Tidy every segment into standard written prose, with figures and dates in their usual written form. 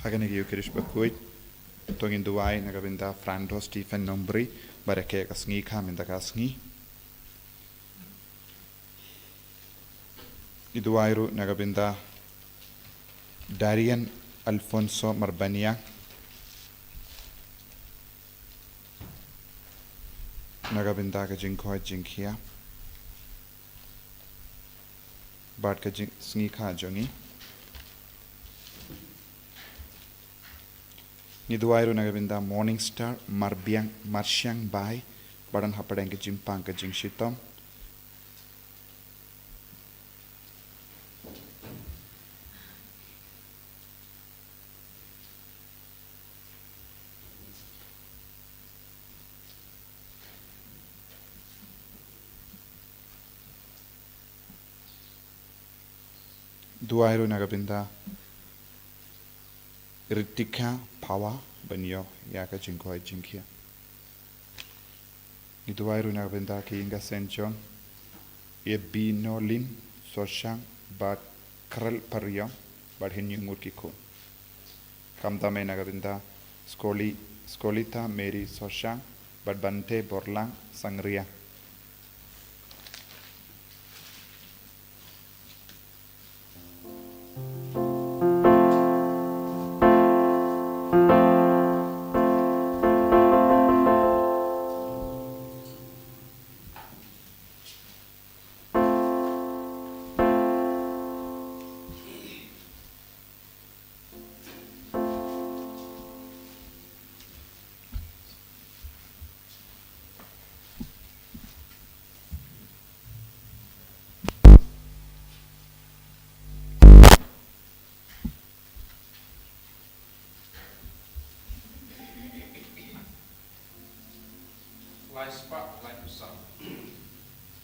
Hagani Yukirish Bakhuid, Tongin Duai, Nagabinda, Frando, Stephen Nombri, Barake, Sngithohdieng in the Gasni. Iduairu, Nagabinda, Darian Alfonso Marbania, Nagabinda Sngithohdieng, Barka Sngithohdieng. Niduairu Nagabinda Morning Star, Marsyang Bai, Badan Hapadang Jimpang Jing Shitom. Duairu Nagabinda Ritika Pawa Banyo Yaka Sngithohdieng. Niduairu Nagabinda Kinga St. John Ebinolin Soshang Bad Kral Paryo Bad Hinyungurkiko. Kamdame Nagabinda Skolita Mary Soshang Bad Bante Borlang Sangria.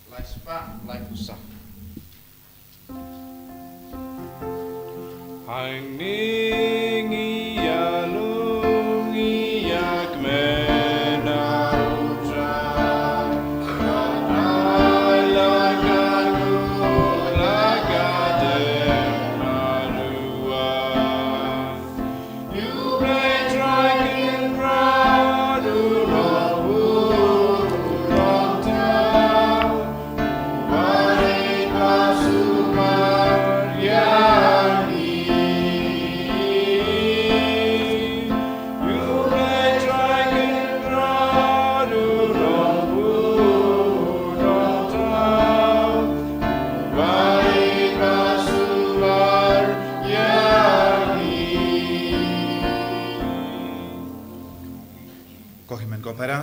Laispa Lait-ïa. Hangning ialung iak menauja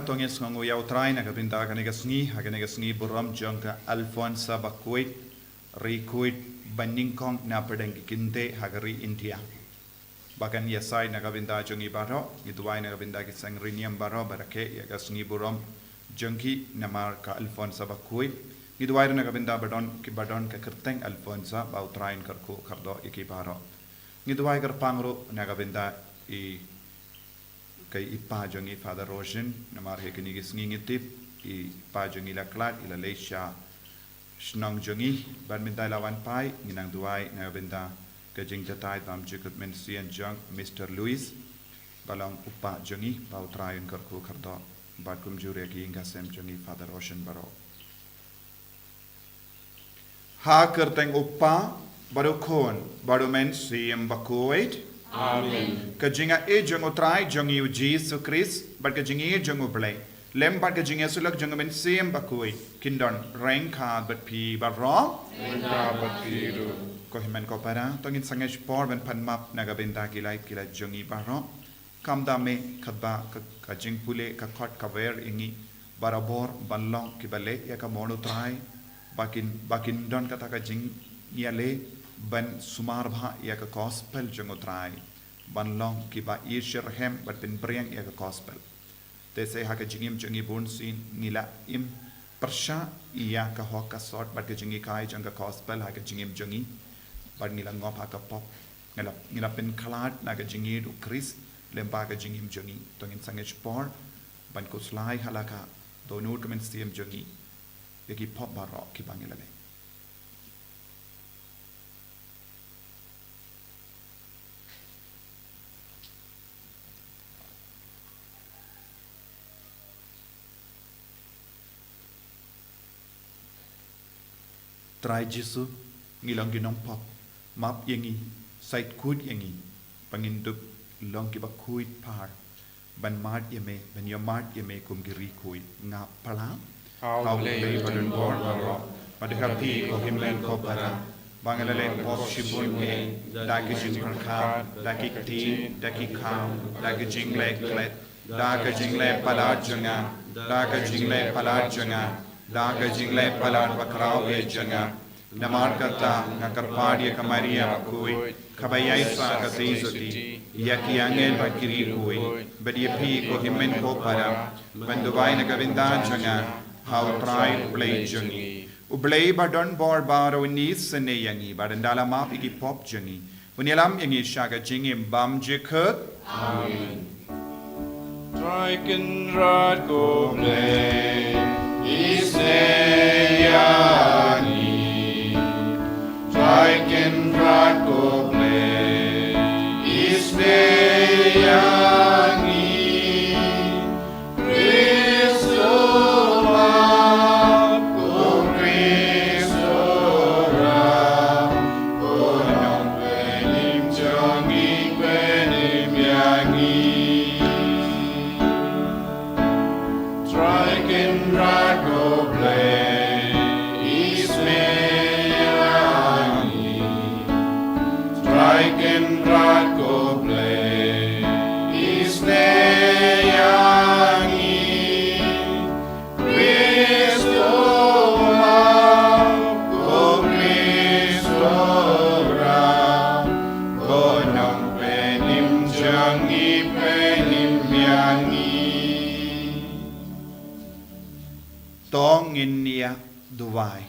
Tongin Sngongu Yautrai, Nagabinda Haganigasni, Buram Junka, Alfonsa Bakhuid, Rikuid, Baningkong, Naperdeng Kinte, Hagari, India. Bakan Yasai Nagabinda Jungi Baro, Iduai Nagabinda Kisang Rinium Baro, Barake, Yagasni Buram, Junki, Namarka, Alfonsa Bakhuid, Iduai Nagabinda Badon, Kibadon, Kakerteng, Alfonsa, Bautrain Karku, Kardo, Ikibaro. Iduai Garpangro, Nagabinda, kay ipajongi Father Roshan namar hekinigis ngingitip ipajongi laklat ila Lait-ïa shnong jongi badminton lawan pai nginang duai nabenda kajing jatai bam jikut mensian jong Mr. Louis balong upa jongi bau trayon karku kardo badkum jure ki ingasem jongi Father Roshan baro ha kerteng upa baru kon baru mensian Bakhuid. Amen. Kajinga jong utrai jong yu Jesus Christ, but kajingi jong ublay. Lem but kajinga sulak jong ben same Bakhuid. Kindon rank hard but pi but wrong. But piru. Kohiman kopara. Tongin sangesh por ben panmap nagabinda kilait kila jongi baro. Kamdame kadba kajing pule kakot kaver ingi barabor banlong kibale ya kamono trai. Bakin don kata kajing yale. Ban sumar bha ya ka gospel jongotrai banlong ki ba ishirhem but bin briang ya ka gospel they say ha ka jingim jongi bun sin ngila im persha ya ka hoka sort but ka jingi kai jong ka gospel ha ka jingim jongi but ngila ngop ha ka pop ngila bin khalat na ka jingi du Chris lemba ka jingim jongi tongin sangech por ban ko slai halaka donut men stiem jongi yaki pop barok ki bangila le try Jesu ngilong ginong pop map yangi site kud yangi panginduk long ki Bakhuid par ban mart yame ban yo mart yame kum giri kui nga palam how play badun born baro madhapi ko himlen ko bara bangalale pop shibun ke daki jing prakha daki ti daki kham daki jingle klet daki jingle palat janga daki jingle palat janga daki jingle palat bakrao e janga namar kata ngakarpadi kamaria Bakhuid kabayai sa kasizoti yaki angel bakiri kui badiapi ko himen ko para bandubai nagabinda janga how try play jangi ublay badon bor baro ni sene yangi badandala map igi pop jangi unilam yangi shaga jingi bam jikut amen Striken rod go play Isneyani Striken rod go play Isneyani tong inia duwai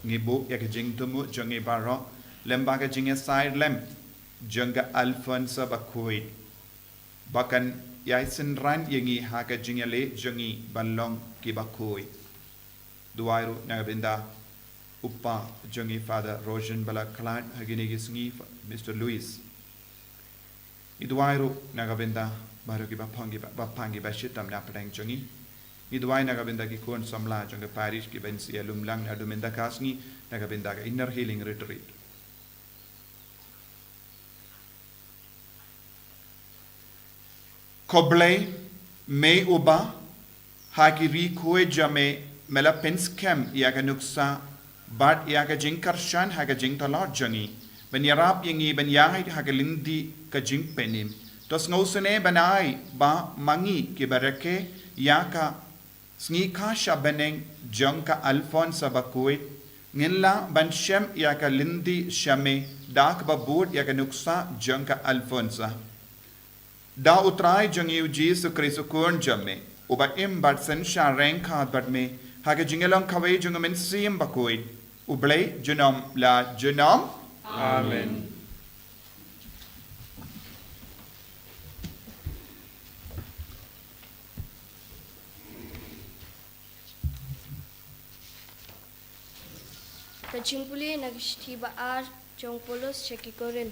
ngibu yak jing tumu jongi baro lemba ka jing side lem jonga Alfonso Bakhuid bakan yaisen ran yangi ha ka jing le jongi balong ki Bakhuid duwairu nagabinda uppa jongi father Rojan bala klan hagini gisngi Mr. Louis iduwairu nagabinda baro ki bapangi bashitam na padang jongi Idwai nagabinda ki kon samla jonga parish ki bensi alumlang aduminda kasngi nagabinda ka inner healing retreat. Koble me uba hagiri koe jame mela penskem yaga nuksa bat yaga jingkarshan haga jingtalot jangi benyarap yangi benyahid haga lindi ka jing penim tos ngosene banai ba mangi ki barake yaka Sngithohdieng jangka Alfonso Bakhuid ngilla ban shem yaka lindi shame dak babud yaka nuksa jangka Alfonso da utrai jangi Jesu Kristo kun jamme uba im bat sen sha renka bat me haga jingelang kawai jungamen sim Bakhuid ublay junam la junam amen Kachimpuli nagshtiba ar jong polos chekikorin.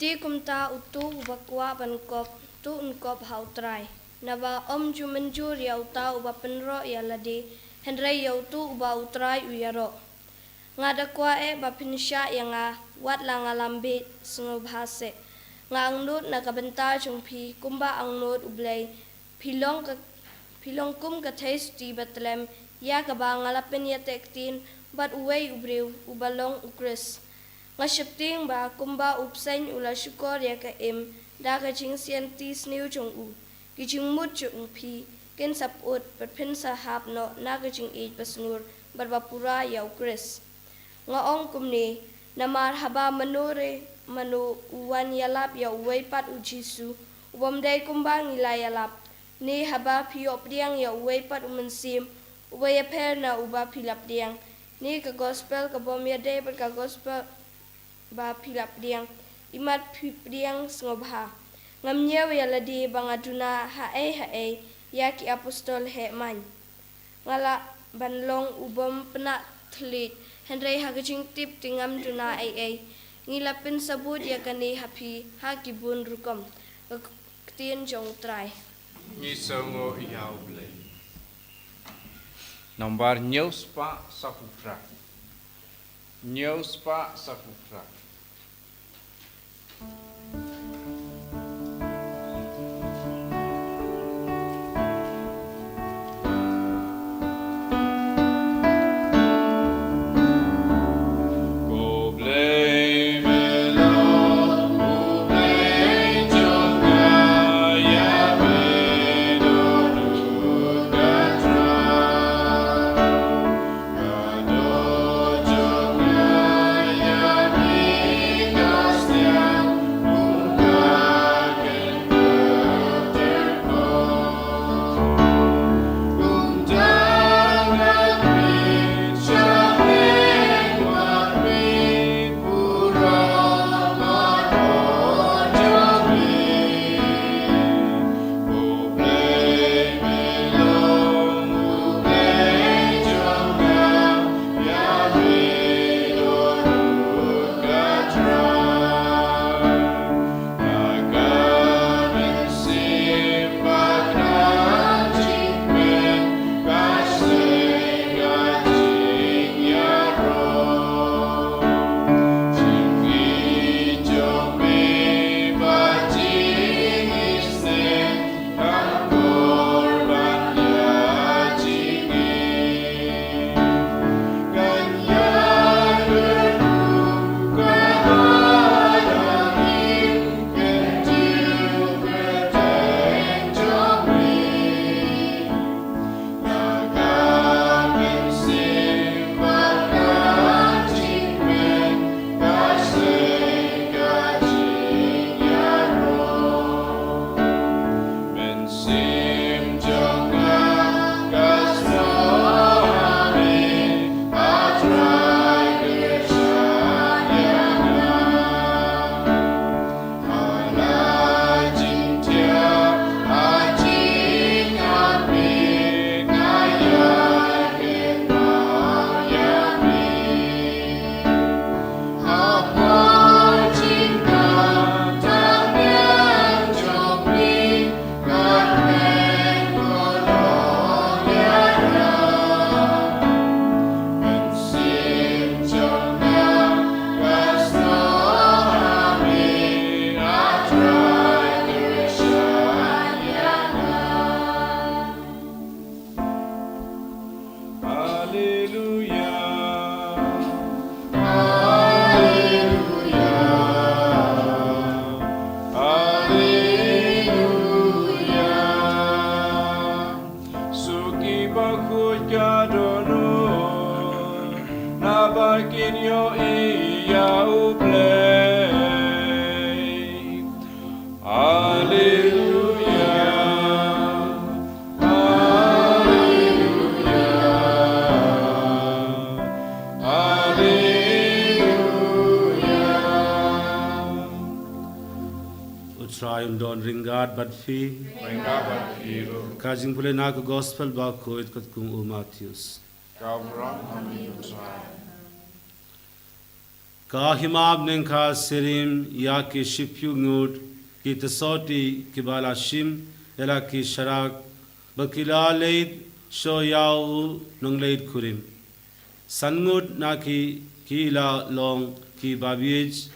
Ti kumta utu ubakwa bankop tu unkop hautrai. Naba jumenjur yauta uba penro yaladi henry yautu uba utrai uyaro. Ngada kwa bapinsha yanga wat langa lambe sngobhase. Nga angnut nakabenta jongpi kumba angnut ublay pilong kum katais ti batlem ya kaba ngalapin ya tektin bat uway ubriw ubalong ukris. Nga shakting ba kumba upsen ula syukor ya ka im da ka jing sientis niu jong u. Gijing mut jong pi ken saput bat pin sahap no na ka jing ej basngur bat bapura ya ukris. Nga ong kumni namar haba manure manu uwan yalap ya uway pat ujisu ubamday kumba ngila yalap. Ni haba piop diang ya uway pat umansim ubaya per na uba pilap diang. Ni ka gospel ka bom ya day pat ka gospel ba pilap diang. Imat diang ngobha. Ngamnya ya ladi bangaduna hae ya ki apostol he man. Ngala banlong ubam penak telit. Henry hagajing tip tingam duna ai. Ngilapin sabut ya kani hapi hakibun rukom. Ketien jong try. Ngisongo iau blay Nomor news pa sakufra. News pa sakufra. Triumph don't ringard but fee. Kajing pule na ko gospel Bakhuid kat kung Matthews. Kahimab neng ka sirim ya ki shipyu ngud ki tasoti ki balashim ela ki sharak bakila leid sho yau nong leid kurim. Sangud na ki la long ki babij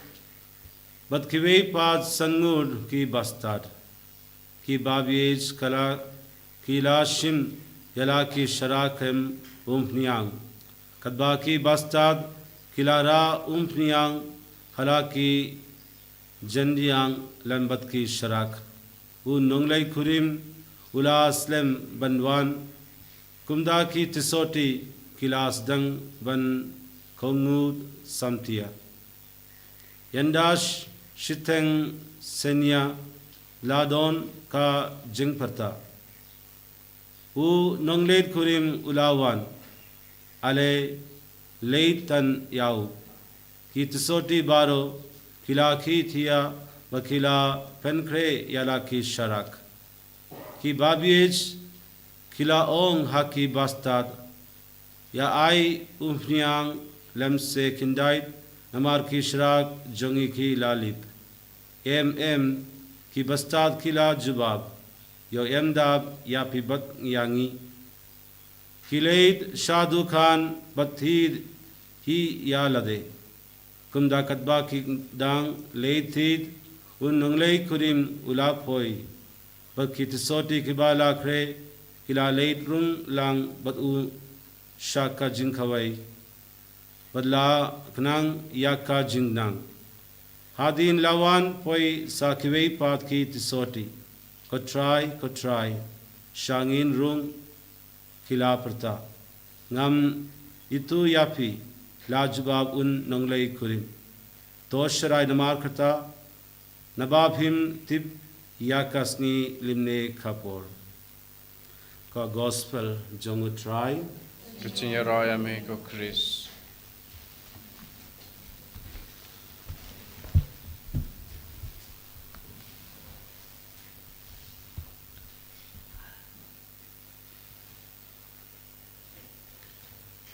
but kiwei pad sangud ki bastad ki babij kala ki lashim yala ki sharakem umhniang kadba ki bastad kilara umhniang hala ki jandiang lambat ki sharak u nonglai kurim ulaslem banwan kumda ki tisoti kilas dang ban kongud samtia yandash shiteng senya ladon ka jingparta u nonglet kurim ulawan ale leitan yau ki tisoti baro kila ki thia wakila penkre yala ki sharak ki babiej kila ong haki bastad ya ai umhniang lemse kindait namar ki sharak jongi ki lalip ki bastad kila jubab yo emdab ya pibat yangi Kilait Shadu Khan Bathid Hi Ya Lade Kumda Katba Ki Dang Lait-ïa Un Nanglei Kurim Ulapoi Bakit Soti Kibala Kre Kila Lait Rung Lang Batu Shaka Jinkawai Badla Knang Yaka Jingnang Hadin Lawan Poi Sakiwei Pat Ki Tisoti Kotrai Shangin Rung Kila Perta Ngam Itu Yapi Lajbab Un Nanglei Kurim Tosharai Namar Kata Nababhim Tib Yakasni Limne Kapor Ka Gospel Jongu Trai Kutinya raya me ko Chris.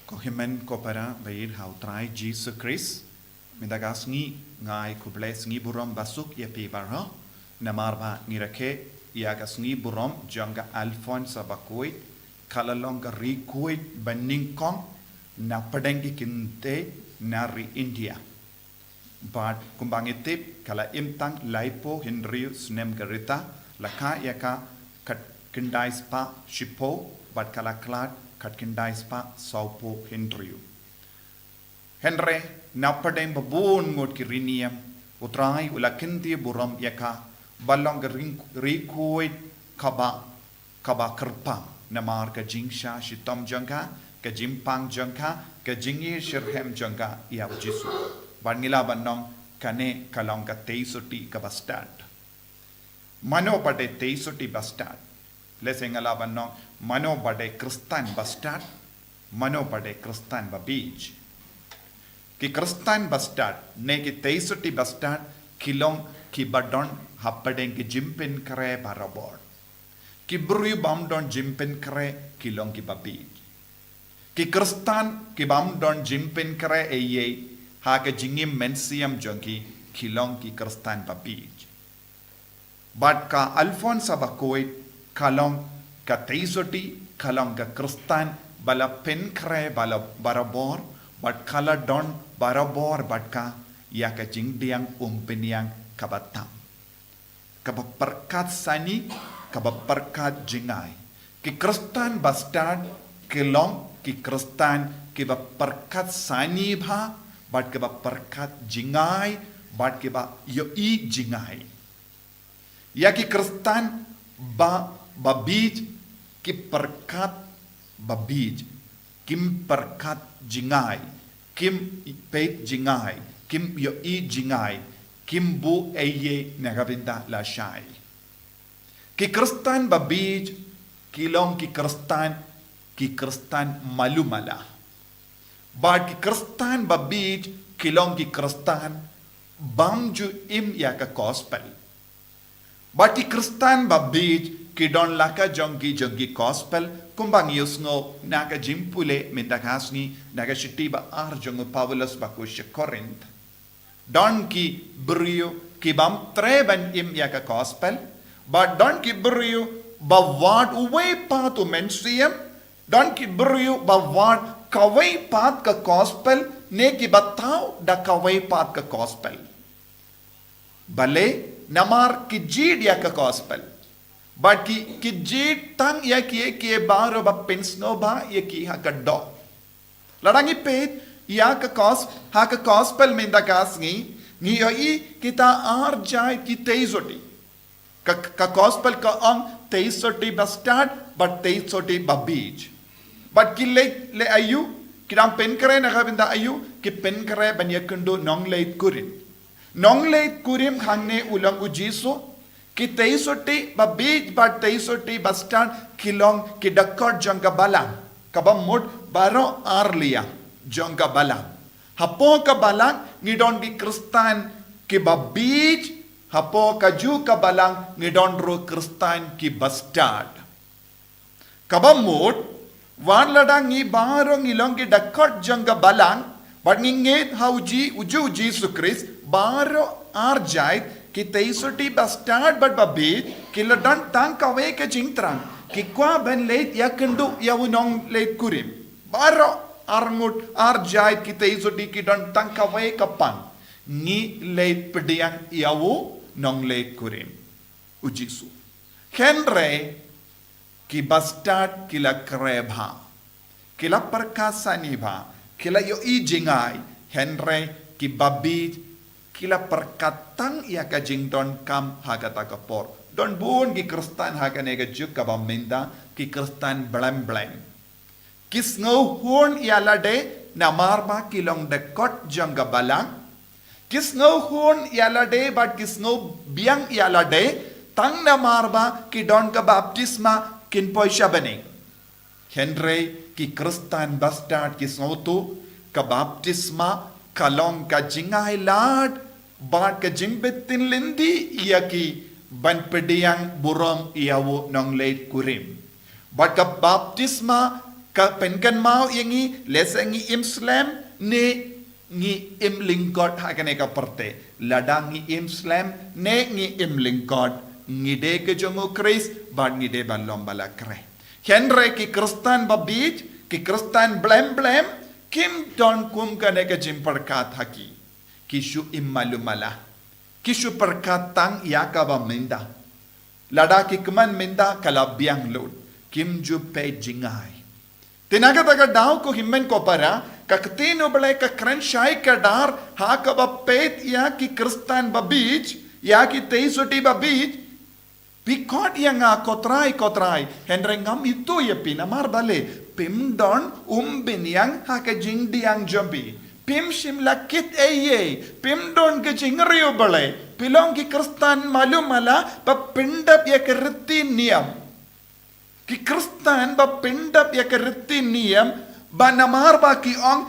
Kohimen kopara bayir hau trai Jesus Christ. Midagas ngi ngai kubles ngi burom basuk ya pi barha. Namarba ngirake yagas ngi burom janga Alphonse Bakhuid kalalonga rikuid baningkong na padengi kinte nari India. But kumbangitip kala imtang laipo Henry snem garita laka yaka kat kindais pa shipo but kala klat kat kindais pa saupo Henry. Henry na padeng babun ngot kiriniam utrai ula kinti buram yaka balong rikuid kaba kerpam namar ka jingsha shitom jangka ka jimpang jangka ka jingi shirhem jangka ya jisu bangila banong kane kalong ka teisoti ka bastard mano pade teisoti bastard lesengala banong mano pade kristan bastard mano pade kristan babij ki kristan bastard ne ki teisoti bastard kilong ki badon hapadeng ki jimpin kare barabor ki bru bam don jimpen kre kilong ki babij ki kristan ki bam don jimpen kre eye ha ke jingim mensiam jonki kilong ki kristan babij but ka Alphonse Bakhuid kalong ka teisoti kalong ka kristan bala pen kre bala barabor but kala don barabor but ka ya ka jingdiang umpeniang kabatam kabaperkat sani kabaperkat jingai ki kristan bastard kilong ki kristan ki baperkat sani bha bat ki baperkat jingai bat ki ba yo I jingai ya ki kristan babij ki perkat babij kim perkat jingai kim pet jingai kim yo I jingai kim bu eye nagabinda la shai ki kristan babij kilong ki kristan malumala but ki kristan babij kilong ki kristan bamju im ya ka gospel but ki kristan babij ki don laka jongi gospel kumbang yusngo naga jimpule mindagasni naga shitiba ar jongo Paulus bakush Corinth don ki brio ki bam treban im ya ka gospel but don't keep you bawad uway pa to mensiam don't keep you bawad kaway pat ka gospel ne ki bataw da kaway pat ka gospel bale namar ki jid ya ka gospel but ki jid tang ya ki baro ba pensno ba ya ki ha ka do ladangi pet ya ka gospel minda kasngi ni I kita ar jai ki teizoti ka gospel ka ang teisoti bastard but teisoti babij but ki le ayu kidang pen kare na kabinda ayu ki pen kare banyakundo nong leit kurim hangne ulang ujiso ki teisoti babij but teisoti bastard kilong ki dakot jangga balang kabam mod baro arlia jangga balang hapo ka balang ngidon di kristan ki babij hapo kaju kabalang ngidonro kristan ki bastard kabamut wan ladang ngi barong ilong ki dakot janga balang but nginget hauji uju Jesus Christ baro arjait ki teisoti bastard but babi ki ladan tang kawe ke jingtrang Kikwa ben Lait-ïa kendu yawunong leit kurim. Baro arngut arjait kita izodi kidon tangkawai kapang. Ngi leit pediang yawu nong leit kurim. Ujisu. Henry ki bastard kila krebha. Kila perkasani bha. Kila yo ijingai. Henry ki babid kila perkatang ia ka jingdon kam hagata kapor. Don bun ki kristan haganega juk ka baminda ki kristan blam blam. Kis ngau horn ia lade na marba kilong dekot jangga balang. Kis ngau horn ia lade but kis ngau biang ia lade tang na marba ki don ka baptisma kin poisha bane. Henry ki kristan bastard kis ngau tu ka baptisma kalong ka jingai lad bat ka jingbetin lindi ia ki ban pediang burom iawu nong leit kurim. Bat ka baptisma ka penkan mau yangi lesengi imslam ne ngi imlingkot hakane ka perte. Ladang ngi imslam ne ngi imlingkot ngide ke jongo kris bat ngide ban lombala kre. Henry ki kristan babit ki kristan blem blem kim don kum kane ka jimparkat haki. Kishu immalumala. Kishu perkatang yakaba minda. Lada kikman minda kalabiang lod. Kim ju pe jingai. Tinaga taga daw ko himmen ko para kakatino balay ka kranshai ka dar hakaba pet ya ki kristan babij ya ki teisoti babij bikot ya nga kotray henry ngam itu ya pinamar bale pimdon binyang haka jingdiang jambi. Pim shimla kit eye, pim don ke jingriyo balay, pilong ki kristan malumala, pa pindap ya kerti niyam. Ki kristan pa pindap ya kerti niyam, ba namar ba ki ong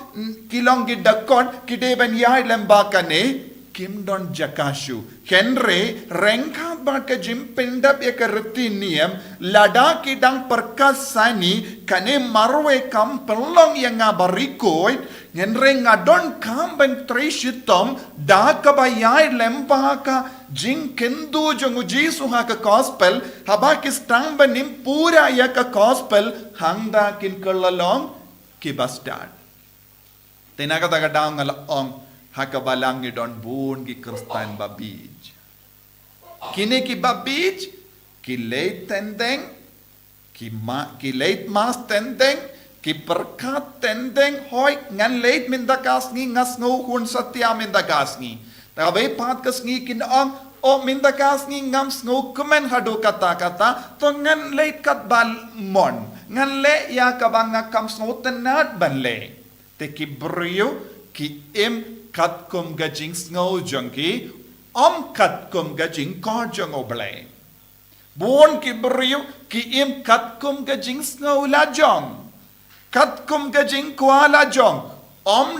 kilong ki dakon, ki deben yay lembakane, kim don jakashu. Henry, rengka ba ka jim pindap ya kerti niyam, lada ki dang perkasani, kane marwe kam pelong yang ngabarikoy, Henry ngadon kamben trishitom da kabayay lempa ka jing kendu jongu jisu ha ka gospel haba ki stamba nim pura ya ka gospel hangda kin kallalong ki bastard. Tinaga taga daang ngalaong ha ka balang ni don bun ki kristan babij. Kini ki babij ki leit tendeng ki leit mas tendeng ki perkat tendeng hoy ngan leit mindakas ngi ngas ngo hun satya mindakas ngi tabe pat kas ngi kin ang o mindakas ngi ngams ngo kumen hadu kata to ngan leit kat bal mon ngan le ya kabanga kam ngo tenat ban le te ki brio ki im kat kum gajing ngo jongki kat kum gajing ko jong oble bon ki brio ki im kat kum gajing ngo la jong kat kum gajing kwa la jong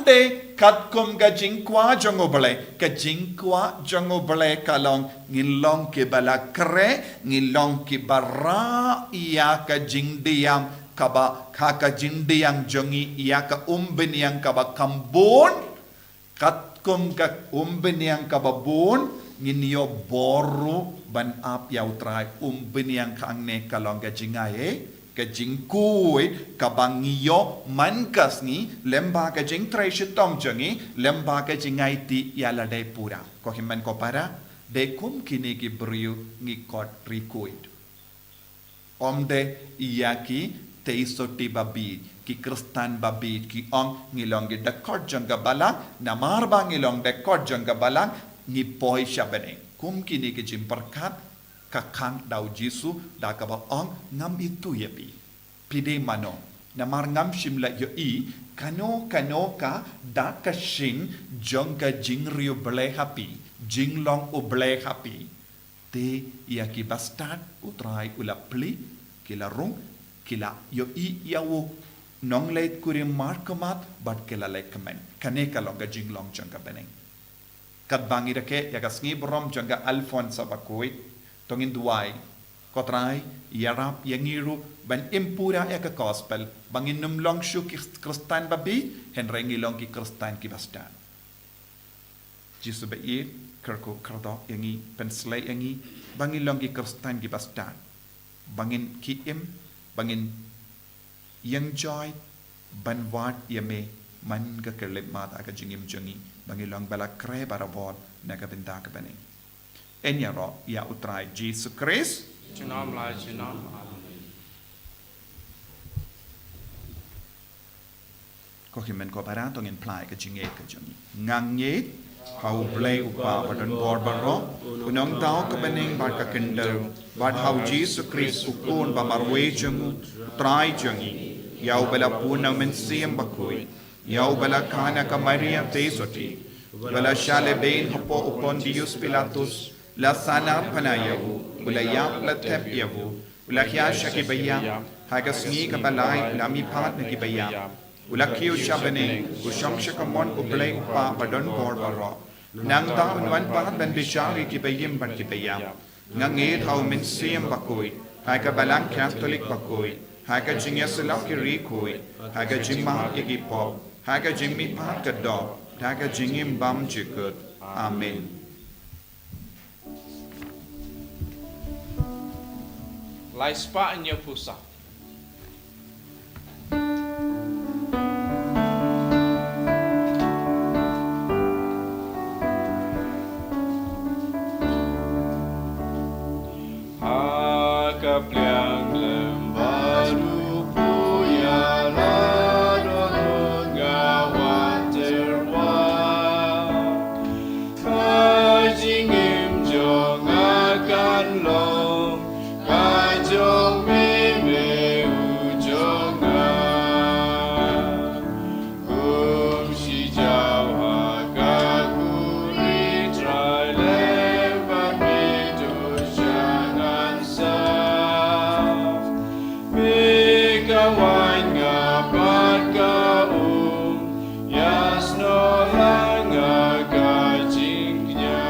de kat kum gajing kwa jong oble gajing kwa jong oble kalong ngilong ki bala kre ngilong ki bara iya ka jing diam kaba ka jing diang jongi iya ka yang kaba kambon kat kum ka yang kaba bon nginyo boru ban ap yaw try yang ka angne kalong gajingaye kajing kuy kabangiyo mankas ni lemba kajing treshitong jangi lemba kajing ti yala day pura ko himman ko para de kum kini ki brio ngi kot rikuid de iyaki teisoti babi ki kristan babi ki ong ngilong gi dakot janga balang namar ba ngilong dakot janga balang ngi poi shabane kum kini ki jimperkat kakang daw jisu da kaba ong ngam itu yapi pide mano namar ngam shimla yo I kano ka da kashin jonga jingrio ble happy jinglong o ble happy te yaki bastard utrai ula pli kila rung kila yo I yawo nong leit kurim markomat but kila like comment kane kalonga jinglong jonga beneng kat bangi rake yagas ngi brom jonga Alfonso Bakhuid tongin duai kotrai yarap yangiru ban impura ya ka gospel bangin numlong shu ki kristan babi henrengi long ki kristan ki bastan jisu ba kerko kerdo yangi penslay yangi bangin long ki kristan ki bastan bangin kiim, bangin yang joy, banwat yame, man ka kerlip mat aga jingim jungi, bangilong bala kre barabor naga binda ka bani. Enya ro ya utrai Jesus Christ. Chinam lai chinam. Ko himen ko para tong imply ka jinge ka jungi. Ngangyet how play upa badan bor baro unong tao ka baning bar ka kendo but how Jesus Christ ukun ba marwe jungu try jungi yaw bala punang mensiyam Bakhuid yaw bala kana ka Maria tesoti bala shale bain hapo upon Dios Pilatus la sana panayavu bala yap la tep yavu bala hiya shakibaya hagasngi ka balay lami pat na kibaya Ulakiu shabane, ushamsha kamon ublay pa badon bor baro. Nang da unwan pa ben bishari kibayim ban kibayam. Nangit how min siyam Bakhuid, haga balang Catholic Bakhuid, haga jingyasalaw kirikuid, haga jimma yagipop, haga jimmi pat kadop, haga jingim bam jikut. Amen. Lai spa inyo pusa. Kapliang lembaru puya ladon gawan terwa kajingim jong akan long kajong meme ujonga si jawa kakuri trai lembar medo jangan sa kawan ngapat kaum yasno langa kajingnya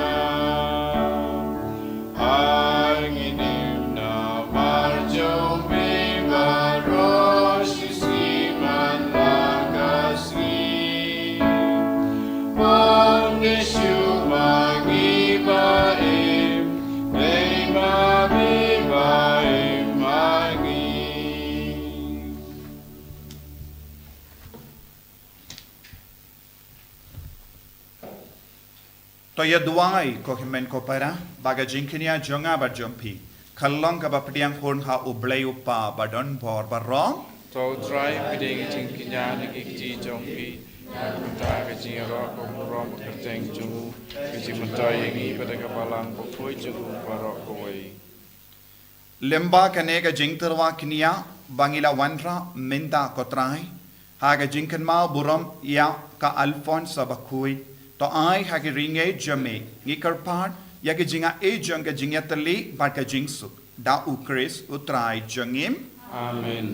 anginim na marjo bibaros isiman lakasri mamnesyu mangibaim neima bibaim mangi. To ya duai ko himen ko para baga jinkinia jonga ba jompi kallong ka ba pediang hon ha ublay upa badon bor barong Tau try piding tingkinya nikikji jongpi Kuta kajing ro ko rom kerteng jungu kajing mentai ini pada kapalang ko koi jungu parok koi lemba kane ka jingterwa kinia bangila wanra minda kotrai ha ka jinkan ma buram ya ka Alphonse Bakhuid to ai ha ki ringe jame ngikar part ya ka jinga e jong ka jingya tali ba ka jingsuk da u Chris utrai jongim. Amen.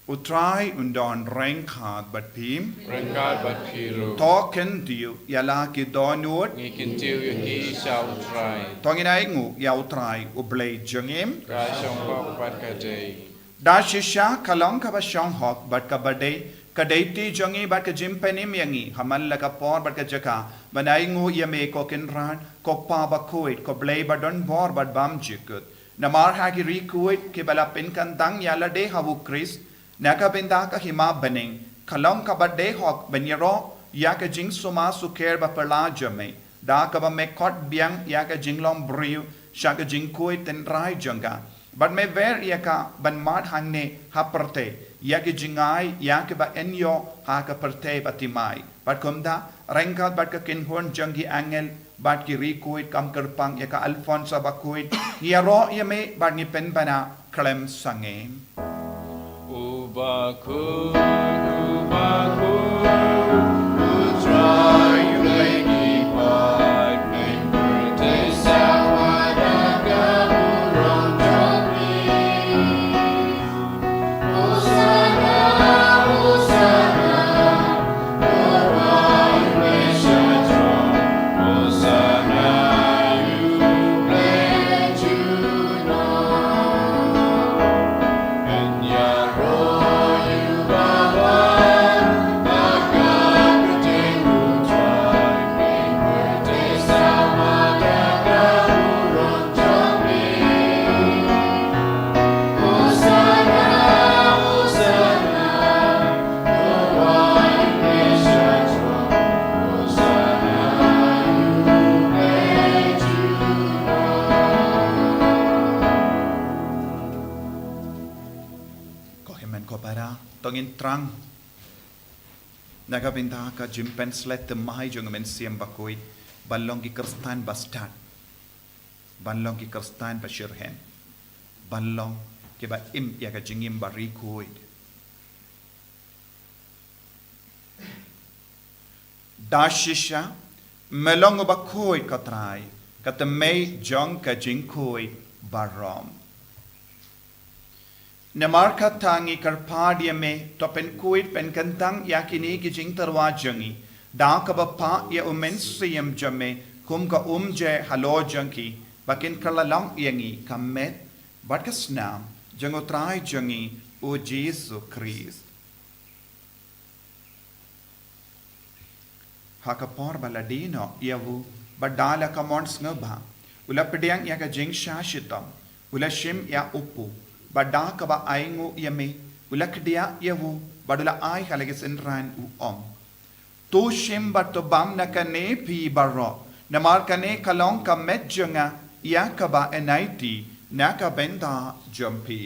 Utrai undon rengkhat bat pim Rengkat bat piru token diu yala ki donut ngikin tiu yuhi shall try tongina ingu ya utrai ublay jongim Kashong pa pat kadei da shisha kalong ka ba shong hok bat ka badai kadaiti jongi bat ka jimpenim yangi hamal la ka por bat ka jaka banai ngu yame ko kinran ko pa Bakhuid ko blay badon bor bat bam jikut namar ha ki rikuit ki bala pinkan dang yala de hawu Chris naka binda ka hima baning kalong ka badde hok banyaro ya ka jing suma suker ba perla jame da ka ba mekot biang ya ka jinglong briu sha ka jing kuit ten rai jonga but me ver ya ka ban mat hangne ha perte ya ka jingai ya ka ba enyo ha ka perte batimai but kumda rengkat bat ka kinhon jongi angel bat ki rikuit kam kerpang ya ka Alphonse Bakhuid ya ro ya me bat ni pen bana klem sange Bakhuid, utrai lagi pat mempertai sawadaga urang jami. Hosana, Hosana, Tuhan Malaysia Jom. Hosana, you bless Juno. And ya roh you bawa kopara tongin trang nagabinda ka jimpen slet temai jong men siam Bakhuid balong ki kerstan bastard balong ki kerstan bashirhen balong ki ba im ya ka jingim barikuid dashisha melong Bakhuid katrai katemei jong ka jingkoi barom Namarka tangi karpadia me topen kuit pen kantang yakini ki jing tarwa jangi da ka bapa ya umensiam jame kum ka je halo janki bakin kalalang yangi kamet bat ka snam jango trai jangi o Jesu Christ hakapor baladino yavu badala ka mons ngaba ulapediang ya ka jing shashitam ulashim ya upu Bada kaba aingu yame ulakdia yavu badula ai halagis inran om tu shim bato bam nakane pi baro namar kane kalong ka medjanga yakaba enaiti naka benda jumpi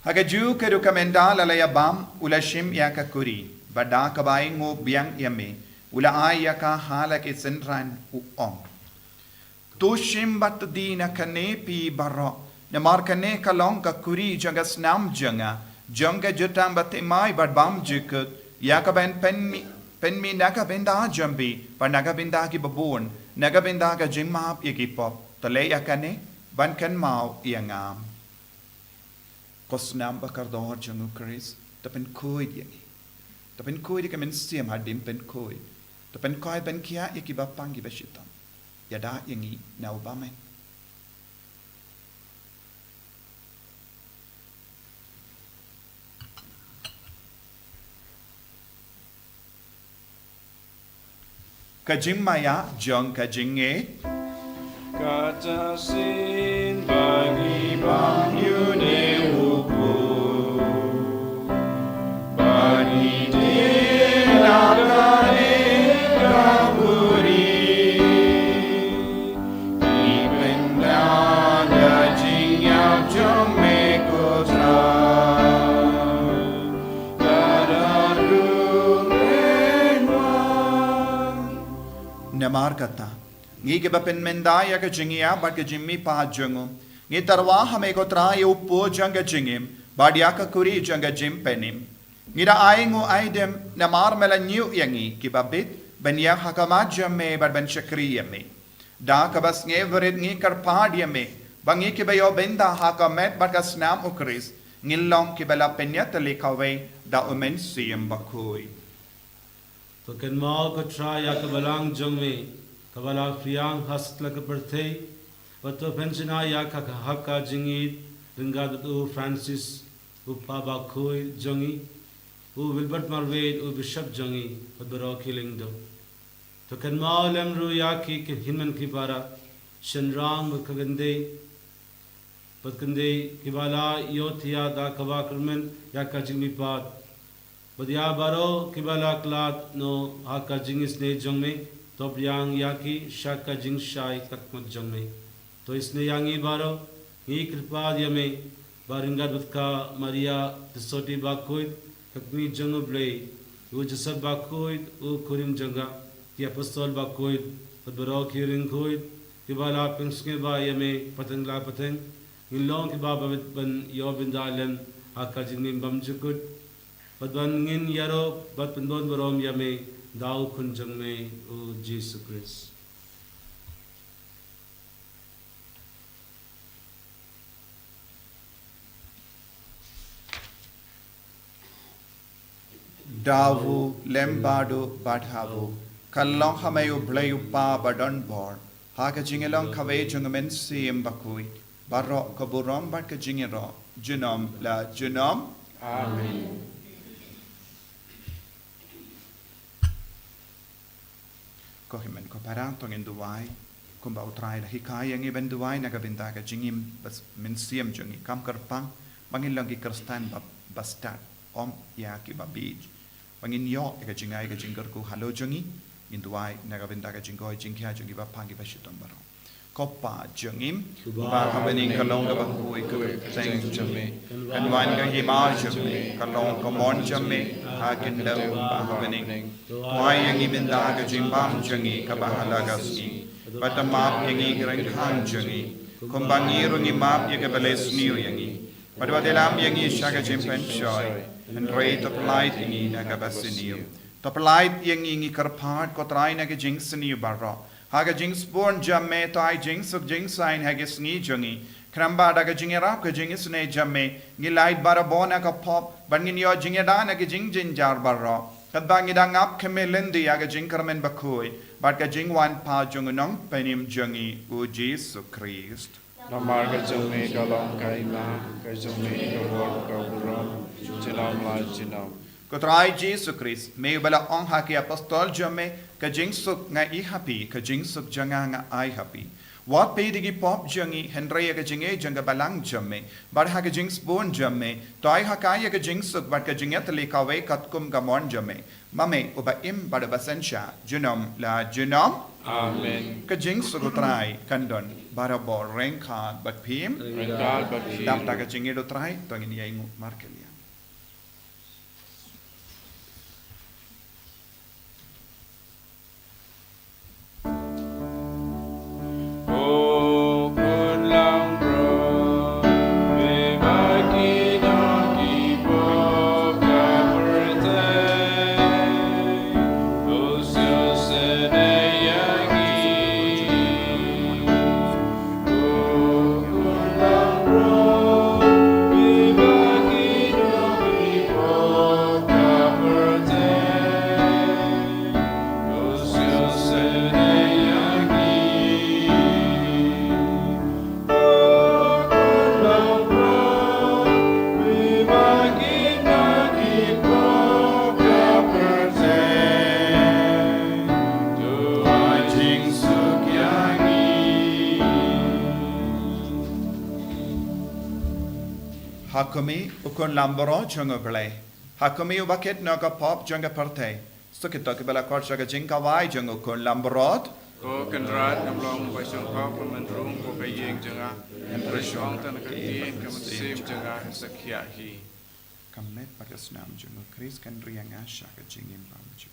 Hagaju ke rukamenda lalaya bam ulashim ya ka kuri bada kabaingo biang yame ula ay ya ka halak isenran uong tu shim bat dina kane pi baro namar kane kalong ka kuri jangas nam janga janga jutam bat mai bat bam jikut ya ka ben penmi naga benda jambi par naga benda ki babon naga benda ka jingmap yakipop tale ya kane ban kan mau iangam Kosnam bakar dohor jangu Chris tapen koid yangi tapen koid ka men siam hadim pen koid tapen koid ben kia yaki bapangi bashitam yada yangi na ubame kajing maya jong kajing Kata sin bagi bang yune bani dinakane kaburi ipenda gajing yang jome kotra kadarung Namar kata ngi ke bapen mendaya ke jingia ba ke jimmi pa jungu ngi tarwa hame ko tra yu po janga jingim badia ka kuri janga jim penim ngi da aingu aidem namar mela nyu yangi ki babit ben ya hakama jamme bar ben shakri yame da ka bas nge vered ngi karpad yame bangi ke bayo benda hakamet bar ka snam ukris ngilong ki bela penyat le kawe da umen siem Bakhuid तो कन्माल को ट्राई या कबलांग जंग में कबला फ्रियांग हस्त लग पड़ते बतो पेंशना या का हक्का जिंगी रिंगा दो फ्रांसिस उपा Bakhuid जंगी वो विल्बर्ट मार्वेड वो बिशप जंगी बदरो किलिंग दो तो कन्माल लेमरू या की हिमन की बारा शनरांग बकंदे किबाला योथिया दा कबा करमन या का जिंगी पात बदिया बारो किबाला क्लात नो हाका जिंगिस ने जंग में तो यांग याकी शाका जिंग शाय तकमत जंग में तो इसने यांगी बारो ये कृपा यमे बारिंगा दुत्का मरिया तिसोटी Bakhuid ककमी जंग ब्ले वो जसब Bakhuid वो कुरिम जंगा कि अपस्तोल Bakhuid बदबरो किरिंग Bakhuid किबाला पिंसके बा यमे पतंगला पतंग इन लोगों के बाबा बन यो बिंदालन हाका जिंग में बमजुकुट Badwangin yaro bat pendon barom yame dau kunjang me o Jesus Christ. Davu lembado badhavu kalong hamayu blayu pa badon bor haka jingelong kawe jungamen siem Bakhuid barok kaburom bat ka jingero junom la junom Amen. Kohimen ko parang tongin duwai kumba utrai la hikaya ngi ben duwai nagabinda ka jingim bas min siem jungi kam karpang bangin lang ki kerstan bastat om ya ki babij pangin yo ka jingai ka jingkar ku halo jongi induai nagabinda ka jingoi jingkha jongi ba pangi ba shitom baro kopa jongim ba kabening kalong ka bakui ka teng jame kan wan ka hima jame kalong ka mon jame hakin da ba kabening wai yangi binda ka jimbam jongi ka ba halagasni patamap yangi grang khang jongi kumbangi rungi map ya ka bales niu yangi padwadelam yangi shaga jimpen shoy and rate of light yangi na ka basiniu top light yangi karphat ko trai na ka jingsniu barro haga jings born jamme to I jings of jings sign haga sni jungi kramba daga jingera ka jingis ne jamme ngi light bara bona ka pop bangin yo jingeda na ka jing jinjar barro kadbangi dang up kemelendi haga jingkarmen bakui but ka jingwan pa jungunong penim jungi u Jesus Christ Namar ka jungmi ka long ka ima ka jungmi ka wor ka buram jinam la jinam Kotrai Jesus Christ may bala ong haki apostol jamme ka jingsuk nga I happy ka jingsuk janga nga I happy what pay digi pop jangi Henry ka jinge janga balang jamme bar ha ka jings born jamme to I hakaya ka jingsuk bar ka jinget le ka we katkum ka mon jamme mame uba im bar basensha junom la junom Amen ka jingsuk kotrai kandon bara bor renka bat pim Rengal bakhi dam ta ka jinge do trai to ngin yai markelia Oh good long road we bagi nagi bo kaperte Osio sene yangi Oh good long road we bagi nagi bo kaperte Osio sene yangi Hakumi ukon lamboro chungo ble. Hakumi ubaket naga pop junga parte. Sukito kibala korchaga jinka wai jungo kon lamborot. Ko kenrat namlong paisong pa pemendrung ko kayeng janga en presyong tan kati kamatsim janga sakya hi Kamet pagas nam jungo Chris kan riang asha ka jingim pam jungo.